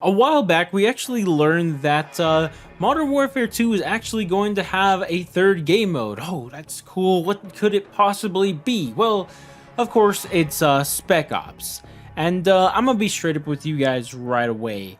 A while back, we actually learned that Modern Warfare 2 is actually going to have a third game mode. Oh, that's cool. What could it possibly be? Well, of course, it's Spec Ops. And I'm going to be straight up with you guys right away.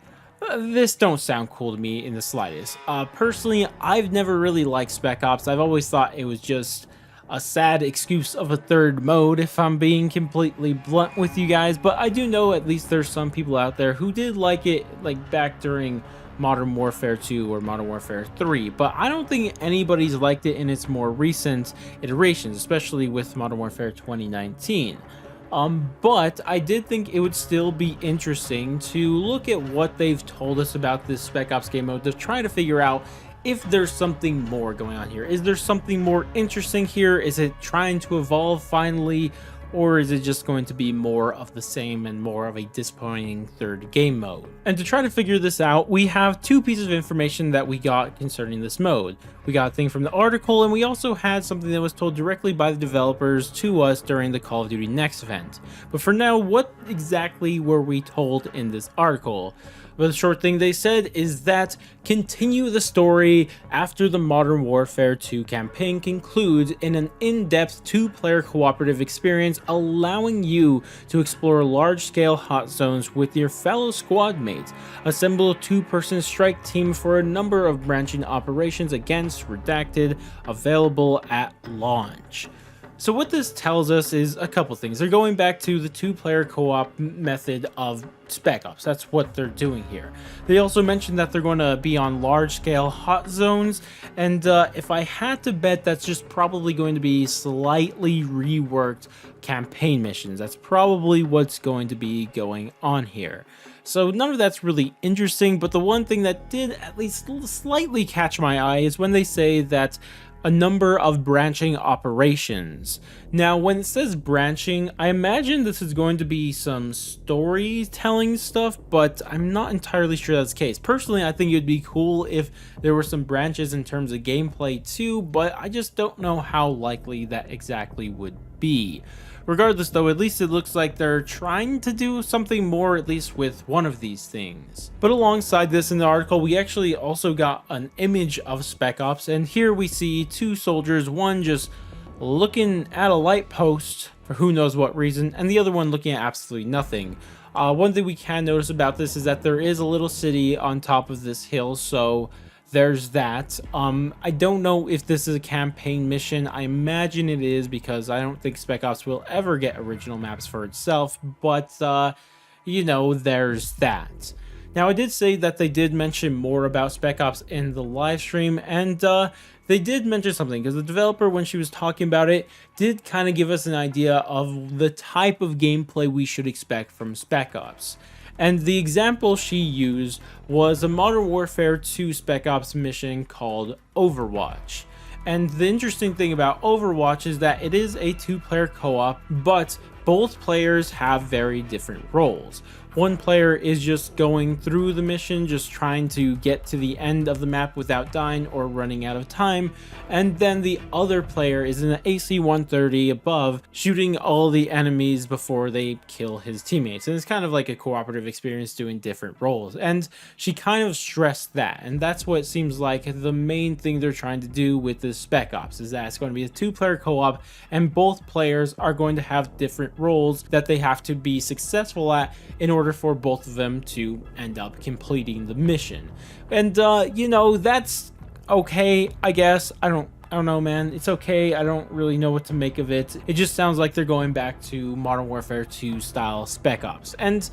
This don't sound cool to me in the slightest. Personally, I've never really liked Spec Ops. I've always thought it was just a sad excuse of a third mode, if I'm being completely blunt with you guys. But I do know at least there's some people out there who did like it, like back during Modern Warfare 2 or Modern Warfare 3, but I don't think anybody's liked it in its more recent iterations, especially with Modern Warfare 2019. But I did think it would still be interesting to look at what they've told us about this Spec Ops game mode to try to figure out if there's something more going on here. Is there something more interesting here? Is it trying to evolve finally? Or is it just going to be more of the same and more of a disappointing third game mode? And to try to figure this out, we have two pieces of information that we got concerning this mode. We got a thing from the article, and we also had something that was told directly by the developers to us during the Call of Duty Next event. But for now, what exactly were we told in this article? Well, the short thing they said is that continue the story after the Modern Warfare 2 campaign concludes in an in-depth two-player cooperative experience, allowing you to explore large-scale hot zones with your fellow squad mates. Assemble a two-person strike team for a number of branching operations against Redacted, available at launch. So what this tells us is a couple things. They're going back to the two-player co-op method of Spec Ops. That's what they're doing here. They also mentioned that they're going to be on large-scale hot zones, and if I had to bet, that's just probably going to be slightly reworked campaign missions. That's probably what's going to be going on here. So none of that's really interesting, but the one thing that did at least slightly catch my eye is when they say that a number of branching operations. Now, when it says branching, I imagine this is going to be some storytelling stuff, but I'm not entirely sure that's the case. Personally, I think it would be cool if there were some branches in terms of gameplay too, but I just don't know how likely that exactly would be. Regardless though, at least it looks like they're trying to do something more, at least with one of these things. But alongside this in the article, we actually also got an image of Spec Ops, and here we see two soldiers, one just looking at a light post for who knows what reason, and the other one looking at absolutely nothing. One thing we can notice about this is that there is a little city on top of this hill, so there's that. I don't know if this is a campaign mission. I imagine it is, because I don't think Spec Ops will ever get original maps for itself, but you know, there's that. Now, I did say that they did mention more about Spec Ops in the live stream, and they did mention something, because the developer, when she was talking about it, did kind of give us an idea of the type of gameplay we should expect from Spec Ops. And the example she used was a Modern Warfare 2 Spec Ops mission called Overwatch. And the interesting thing about Overwatch is that it is a two-player co-op, but both players have very different roles. One player is just going through the mission, just trying to get to the end of the map without dying or running out of time, and then the other player is in an AC-130 above, shooting all the enemies before they kill his teammates. And it's kind of like a cooperative experience doing different roles, and she kind of stressed that, and that's what it seems like the main thing they're trying to do with this Spec Ops, is that it's going to be a two-player co-op, and both players are going to have different roles that they have to be successful at in order for both of them to end up completing the mission. And you know, that's okay, I guess. I don't know, man. It's okay. I don't really know what to make of it. It just sounds like they're going back to Modern Warfare 2 style Spec Ops. And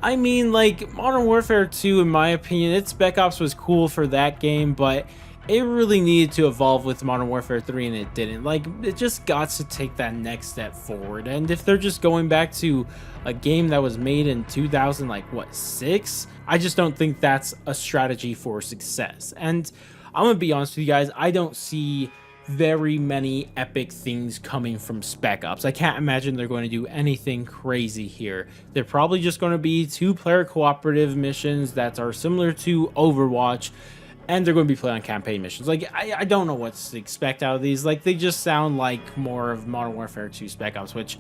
I mean, like, Modern Warfare 2, in my opinion, its Spec Ops was cool for that game, but it really needed to evolve with Modern Warfare 3, and it didn't. Like, it just got to take that next step forward. And if they're just going back to a game that was made in 2000, like, what, 6? I just don't think that's a strategy for success. And I'm gonna be honest with you guys, I don't see very many epic things coming from Spec Ops. I can't imagine they're going to do anything crazy here. They're probably just going to be two-player cooperative missions that are similar to Overwatch, and they're going to be playing on campaign missions. Like, I don't know what to expect out of these. Like, they just sound like more of Modern Warfare 2 Spec Ops, which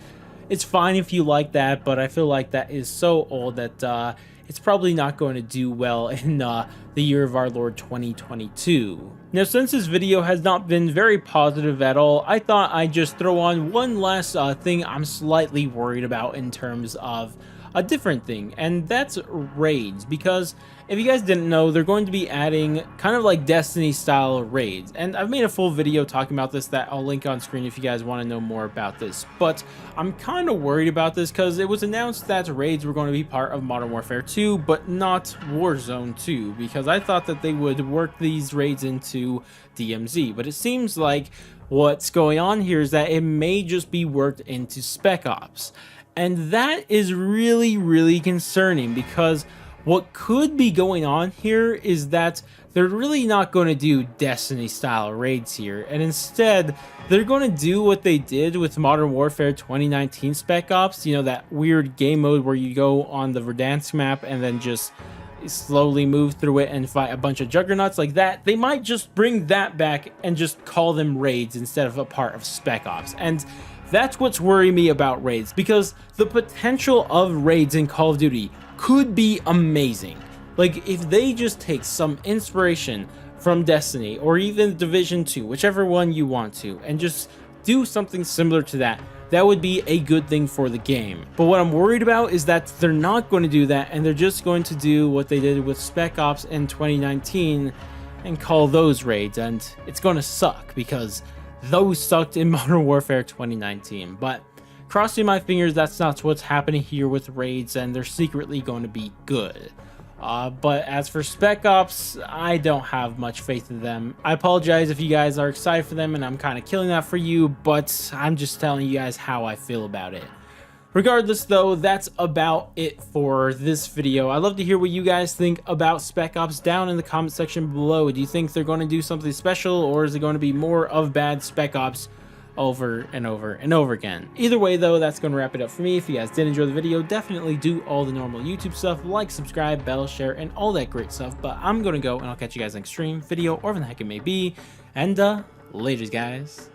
it's fine if you like that, but I feel like that is so old that it's probably not going to do well in the year of our Lord 2022. Now, since this video has not been very positive at all, I thought I'd just throw on one last thing I'm slightly worried about in terms of a different thing, and that's raids. Because if you guys didn't know, they're going to be adding kind of like Destiny style raids, and I've made a full video talking about this that I'll link on screen if you guys want to know more about this. But I'm kind of worried about this because it was announced that raids were going to be part of Modern Warfare 2 but not Warzone 2, because I thought that they would work these raids into DMZ, but it seems like what's going on here is that it may just be worked into Spec Ops. And that is really concerning, because what could be going on here is that they're really not going to do Destiny style raids here, and instead they're going to do what they did with Modern Warfare 2019 Spec Ops, you know, that weird game mode where you go on the Verdansk map and then just slowly move through it and fight a bunch of juggernauts like that. They might just bring that back and just call them raids instead of a part of Spec Ops. And that's what's worrying me about raids, because the potential of raids in Call of Duty could be amazing. Like, if they just take some inspiration from Destiny or even Division 2, whichever one you want to, and just do something similar to that, that would be a good thing for the game. But what I'm worried about is that they're not going to do that, and they're just going to do what they did with Spec Ops in 2019 and call those raids, and it's going to suck because those sucked in Modern Warfare 2019. But crossing my fingers that's not what's happening here with raids, and they're secretly going to be good. But as for Spec Ops, I don't have much faith in them. I apologize if you guys are excited for them and I'm kind of killing that for you, but I'm just telling you guys how I feel about it. Regardless though, that's about it for this video. I'd love to hear what you guys think about Spec Ops down in the comment section below. Do you think they're going to do something special, or is it going to be more of bad Spec Ops over and over and over again? Either way though, that's going to wrap it up for me. If you guys did enjoy the video, definitely do all the normal YouTube stuff, like, subscribe, bell, share, and all that great stuff. But I'm going to go, and I'll catch you guys next stream, video, or whatever the heck it may be. And laters, guys.